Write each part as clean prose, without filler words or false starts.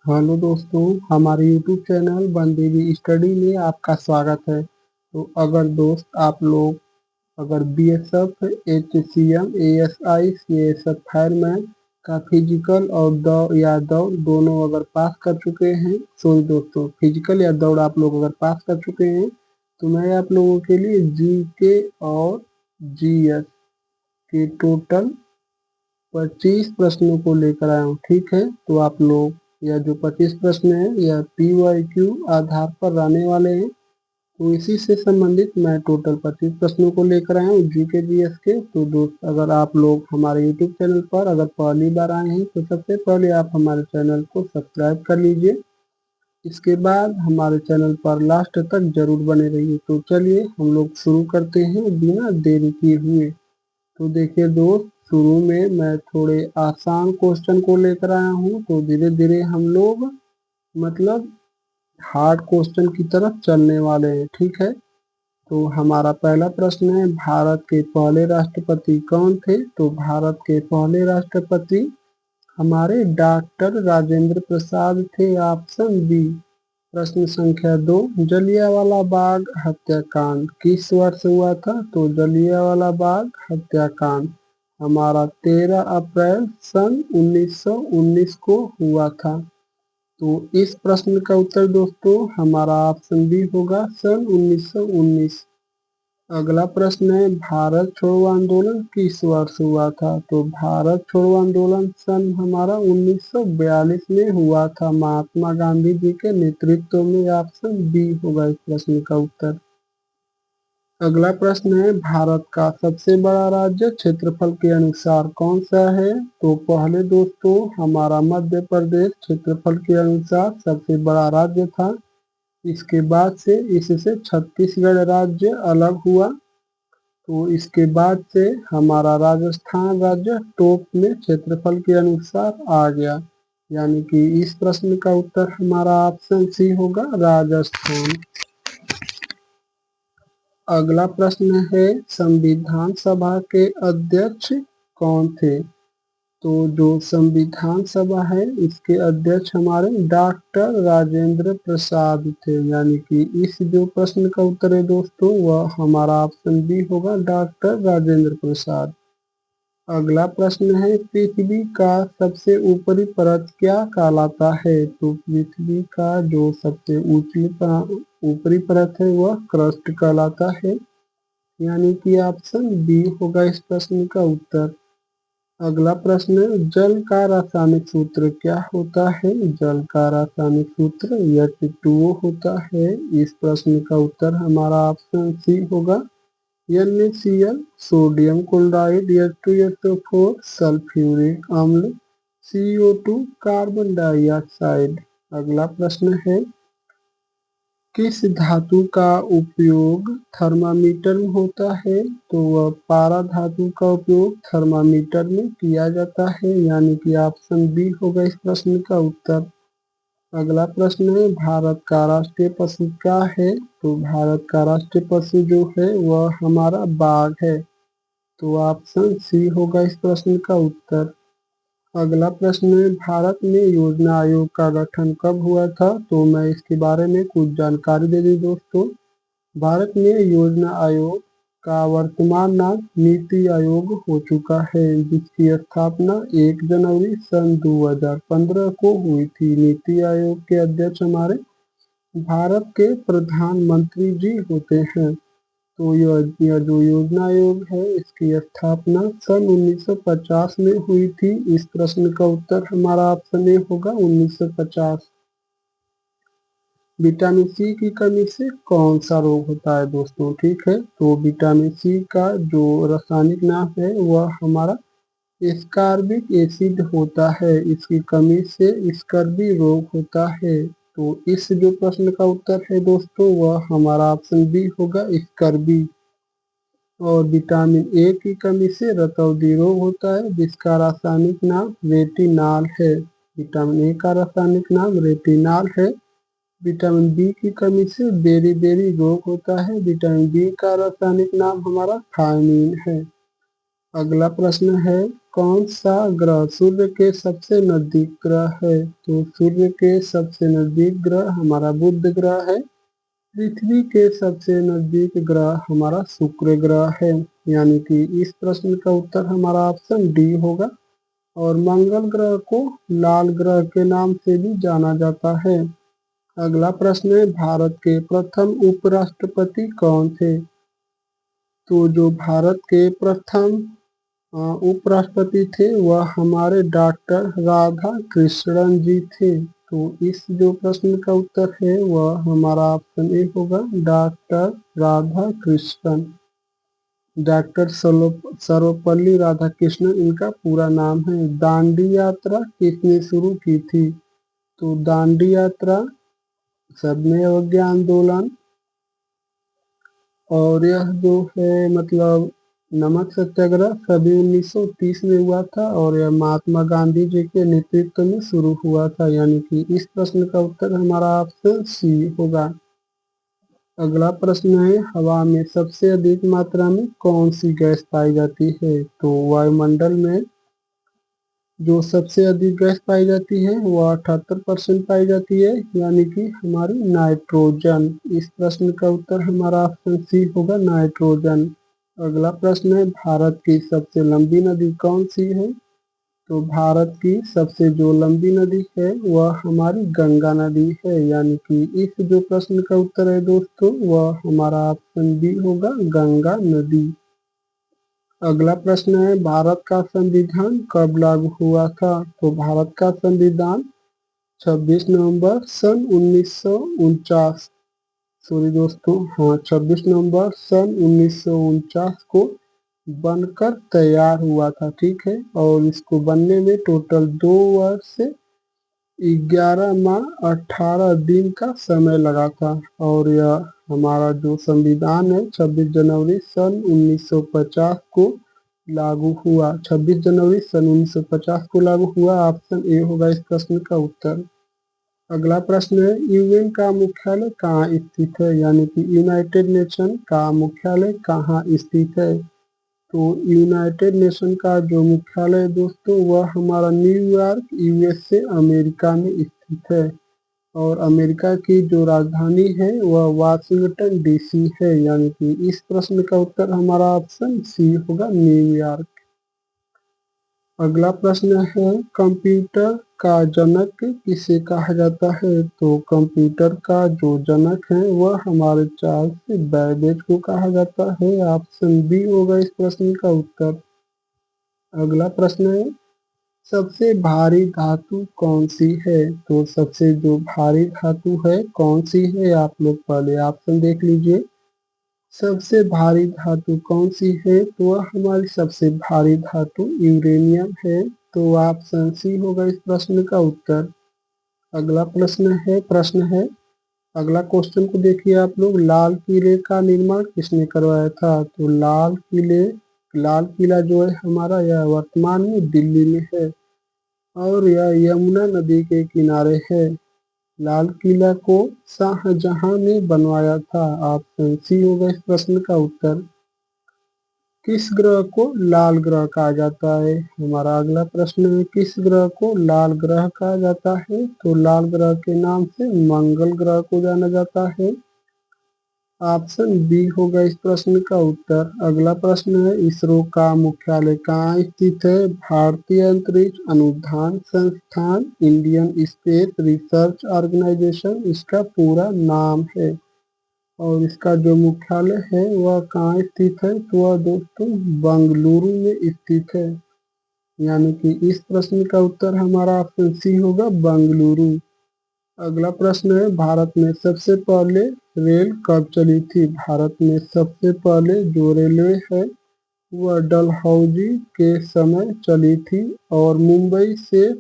Hello दोस्तों, हमारे YouTube channel Bandevi study में आपका स्वागत है। तो अगर दोस्त आप लोग अगर BSF, HCM, ASI, CSF fireman का फिजिकल और दौड़ दोनों अगर पास कर चुके हैं, सॉरी दोस्तों, फिजिकल या दौड़ आप लोग अगर पास कर चुके हैं तो मैं आप लोगों के लिए जीके और जीएस के टोटल 25 प्रश्नों को लेकर आया हूँ। ठीक है, तो आप लोग यह जो 25 प्रश्न है यह PYQ आधार पर आने वाले हैं। तो इसी से संबंधित मैं टोटल 25 प्रश्नों को लेकर आया हूँ जीके जीएस के। तो दोस्त अगर आप लोग हमारे यूट्यूब चैनल पर अगर पहली बार आए हैं तो सबसे पहले आप हमारे चैनल को सब्सक्राइब कर लीजिए। इसके बाद हमारे चैनल पर लास्ट तक जरूर बने रहिए। तो चलिए हम लोग शुरू करते हैं बिना देरी किए हुए। तो देखिए दोस्त, शुरू में मैं थोड़े आसान क्वेश्चन को लेकर आया हूँ, तो धीरे धीरे हम लोग मतलब हार्ड क्वेश्चन की तरफ चलने वाले हैं। ठीक है, तो हमारा पहला प्रश्न है, भारत के पहले राष्ट्रपति कौन थे? तो भारत के पहले राष्ट्रपति हमारे डॉक्टर राजेंद्र प्रसाद थे, ऑप्शन बी। प्रश्न संख्या 2, जलियांवाला बाग हत्याकांड किस वर्ष हुआ था? तो जलियांवाला बाग हत्याकांड हमारा 13 अप्रैल सन 1919 को हुआ था। तो इस प्रश्न का उत्तर दोस्तों हमारा ऑप्शन बी होगा, सन 1919। अगला प्रश्न है, भारत छोड़ो आंदोलन किस वर्ष हुआ था? तो भारत छोड़ो आंदोलन सन हमारा 1942 में हुआ था, महात्मा गांधी जी के नेतृत्व में। ऑप्शन बी होगा इस प्रश्न का उत्तर। अगला प्रश्न है, भारत का सबसे बड़ा राज्य क्षेत्रफल के अनुसार कौन सा है? तो पहले दोस्तों हमारा मध्य प्रदेश क्षेत्रफल के अनुसार सबसे बड़ा राज्य था। इसके बाद से इससे छत्तीसगढ़ राज्य अलग हुआ। तो इसके बाद से हमारा राजस्थान राज्य टॉप में क्षेत्रफल के अनुसार आ गया, यानी कि इस प्रश्न का उत्तर हमारा ऑप्शन सी होगा, राजस्थान। अगला प्रश्न है, संविधान सभा के अध्यक्ष कौन थे? तो जो संविधान सभा है इसके अध्यक्ष हमारे डॉक्टर राजेंद्र प्रसाद थे, यानी कि इस जो प्रश्न का उत्तर है दोस्तों वह हमारा ऑप्शन बी होगा, डॉक्टर राजेंद्र प्रसाद। अगला प्रश्न है, पृथ्वी का सबसे ऊपरी परत क्या कहलाता है? तो पृथ्वी का जो सबसे ऊपरी परत है वह क्रस्ट कहलाता है, यानी कि ऑप्शन बी होगा इस प्रश्न का उत्तर। अगला प्रश्न, जल का रासायनिक सूत्र क्या होता है? जल का रासायनिक सूत्र H2O होता है। इस प्रश्न का उत्तर हमारा ऑप्शन सी होगा, NaCl, sodium chloride, H2SO4, sulphuric अम्ल, CO2, कार्बन डाइऑक्साइड। अगला प्रश्न है, किस धातु का उपयोग थर्मामीटर में होता है? तो वह पारा धातु का उपयोग थर्मामीटर में किया जाता है, यानी कि ऑप्शन बी होगा इस प्रश्न का उत्तर। अगला प्रश्न है, भारत का राष्ट्रीय पशु क्या है? तो भारत का राष्ट्रीय पशु जो है वह हमारा बाघ है, तो ऑप्शन सी होगा इस प्रश्न का उत्तर। अगला प्रश्न है, भारत में योजना आयोग का गठन कब हुआ था? तो मैं इसके बारे में कुछ जानकारी दे दूं दोस्तों। भारत में योजना आयोग का वर्तमान नाम नीति आयोग हो चुका है, जिसकी स्थापना 1 जनवरी सन 2015 को हुई थी। नीति आयोग के अध्यक्ष हमारे भारत के प्रधानमंत्री जी होते हैं। तो यह जो योजना आयोग है इसकी स्थापना सन 1950 में हुई थी। इस प्रश्न का उत्तर हमारा ऑप्शन ए होगा, 1950। विटामिन सी की कमी से कौन सा रोग होता है दोस्तों? ठीक है, तो विटामिन सी का जो रासायनिक नाम है वह हमारा एस्कॉर्बिक एसिड होता है। इसकी कमी से स्कर्वी रोग होता है। तो इस जो प्रश्न का उत्तर है दोस्तों वह हमारा ऑप्शन बी होगा, स्कर्वी। और विटामिन ए की कमी से रतौंधी रोग होता है, जिसका रासायनिक नाम रेटिनॉल है। विटामिन ए का रासायनिक नाम रेटिनॉल है। विटामिन बी की कमी से बेरी रोग होता है। विटामिन बी का रासायनिक नाम हमारा थायमीन है। अगला प्रश्न है, कौन सा ग्रह सूर्य के सबसे नजदीक ग्रह है? तो सूर्य के सबसे नजदीक ग्रह हमारा बुध ग्रह है। पृथ्वी के सबसे नजदीक ग्रह हमारा शुक्र ग्रह है, यानी कि इस प्रश्न का उत्तर हमारा ऑप्शन डी होगा। और मंगल ग्रह को लाल ग्रह के नाम से भी जाना जाता है। अगला प्रश्न है, भारत के प्रथम उपराष्ट्रपति कौन थे? तो जो भारत के प्रथम उपराष्ट्रपति थे वह हमारे डॉक्टर राधा कृष्णन जी थे। तो इस जो प्रश्न का उत्तर है वह हमारा ऑप्शन ए होगा, डॉक्टर राधा कृष्णन। डॉक्टर सर्वपल्ली राधाकृष्णन इनका पूरा नाम है। दांडी यात्रा किसने शुरू की थी? तो दांडी यात्रा सबने अवज्ञा आंदोलन, और यह जो है मतलब नमक सत्याग्रह सभी 1930 में हुआ था, और यह महात्मा गांधी जी के नेतृत्व में शुरू हुआ था, यानी कि इस प्रश्न का उत्तर हमारा ऑप्शन सी होगा। अगला प्रश्न है, हवा में सबसे अधिक मात्रा में कौन सी गैस पाई जाती है? तो वायुमंडल में जो सबसे अधिक गैस पाई जाती है वह 78% पाई जाती है, यानी कि हमारी नाइट्रोजन। इस प्रश्न का उत्तर हमारा ऑप्शन सी होगा, नाइट्रोजन। अगला प्रश्न है, भारत की सबसे लंबी नदी कौन सी है? तो भारत की सबसे जो लंबी नदी है वह हमारी गंगा नदी है, यानी कि इस जो प्रश्न का उत्तर है दोस्तों वह हमारा ऑप्शन बी होगा, गंगा नदी। अगला प्रश्न है, भारत का संविधान कब लागू हुआ था? तो भारत का संविधान 26 नवंबर सन 1949, सॉरी दोस्तों, हाँ 26 नवंबर सन 1949 को बनकर तैयार हुआ था, ठीक है। और इसको बनने में टोटल 2 वर्ष से 11 माह 18 दिन का समय लगा था। और यह हमारा जो संविधान है 26 जनवरी सन 1950 को लागू हुआ। 26 जनवरी सन 1950 को लागू हुआ। ऑप्शन ए होगा इस प्रश्न का उत्तर। अगला प्रश्न है, यूएन का मुख्यालय कहाँ स्थित है? यानी कि यूनाइटेड नेशन का मुख्यालय कहाँ स्थित है? तो यूनाइटेड नेशन का जो मुख्यालय है दोस्तों वह हमारा न्यूयॉर्क यूएसए अमेरिका में स्थित है। और अमेरिका की जो राजधानी है वह वाशिंगटन डीसी है, यानी कि इस प्रश्न का उत्तर हमारा ऑप्शन सी होगा, न्यूयॉर्क। अगला प्रश्न है, कंप्यूटर का जनक किसे कहा जाता है? तो कंप्यूटर का जो जनक है वह हमारे चार्ल्स बैबेज को कहा जाता है। ऑप्शन बी होगा इस प्रश्न का उत्तर। अगला प्रश्न है, सबसे भारी धातु कौन सी है? तो सबसे जो भारी धातु है कौन सी है, आप लोग पहले ऑप्शन देख लीजिए। सबसे भारी धातु कौन सी है? तो वह हमारी सबसे भारी धातु यूरेनियम है। तो ऑप्शन सी होगा इस प्रश्न का उत्तर। अगला प्रश्न है, अगला क्वेश्चन को देखिए आप लोग, लाल किले का निर्माण किसने करवाया था? तो लाल किला जो है हमारा यह वर्तमान में दिल्ली में है, और यह यमुना नदी के किनारे है। लाल किला को शाहजहां ने बनवाया था। ऑप्शन सी होगा इस प्रश्न का उत्तर। किस ग्रह को लाल ग्रह कहा जाता है? हमारा अगला प्रश्न है, किस ग्रह को लाल ग्रह कहा जाता है? तो लाल ग्रह के नाम से मंगल ग्रह को जाना जाता है। ऑप्शन बी होगा इस प्रश्न का उत्तर। अगला प्रश्न है, इसरो का मुख्यालय कहाँ स्थित है? भारतीय अंतरिक्ष अनुसंधान संस्थान, इंडियन स्पेस रिसर्च ऑर्गेनाइजेशन इसका पूरा नाम है। और इसका जो मुख्यालय है वह कहाँ स्थित है? तो वह दोस्तों बंगलुरु में स्थित है, यानी कि इस प्रश्न का उत्तर हमारा ऑप्शन सी होगा, बंगलुरु। अगला प्रश्न है, भारत में सबसे पहले रेल कब चली थी? भारत में सबसे पहले जो रेलवे है वह डलहौजी के समय चली थी, और मुंबई से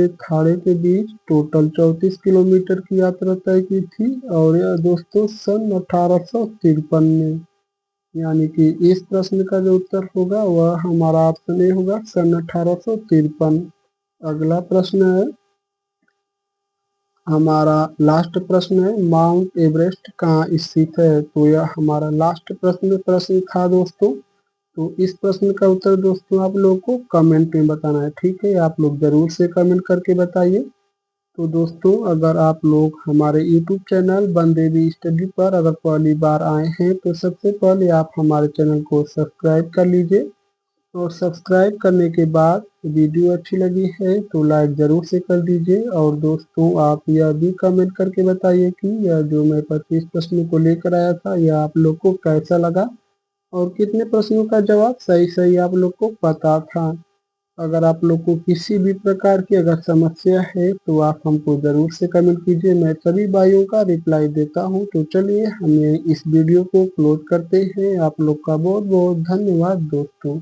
थाने के बीच टोटल 34 किलोमीटर की यात्रा तय की थी। और यह दोस्तों सन 1853 में, यानी कि इस प्रश्न का जो उत्तर होगा वह हमारा ऑप्शन ए होगा, सन 1853। अगला प्रश्न है, हमारा लास्ट प्रश्न है, माउंट एवरेस्ट कहाँ स्थित है? तो यह हमारा लास्ट प्रश्न था दोस्तों। तो इस प्रश्न का उत्तर दोस्तों आप लोगों को कमेंट में बताना है, ठीक है? आप लोग जरूर से कमेंट करके बताइए। तो दोस्तों अगर आप लोग हमारे यूट्यूब चैनल बनदेवी स्टडी पर अगर पहली बार आए हैं तो सबसे पहले आप हमारे चैनल को सब्सक्राइब कर लीजिए, और सब्सक्राइब करने के बाद वीडियो अच्छी लगी है तो लाइक ज़रूर से कर दीजिए। और दोस्तों आप यह भी कमेंट करके बताइए कि यह जो मैं 25 प्रश्नों को लेकर आया था यह आप लोग को कैसा लगा, और कितने प्रश्नों का जवाब सही सही आप लोग को पता था। अगर आप लोग को किसी भी प्रकार की अगर समस्या है तो आप हमको ज़रूर से कमेंट कीजिए, मैं सभी भाइयों का रिप्लाई देता हूँ। तो चलिए हम इस वीडियो को क्लोज करते हैं। आप लोग का बहुत बहुत धन्यवाद दोस्तों।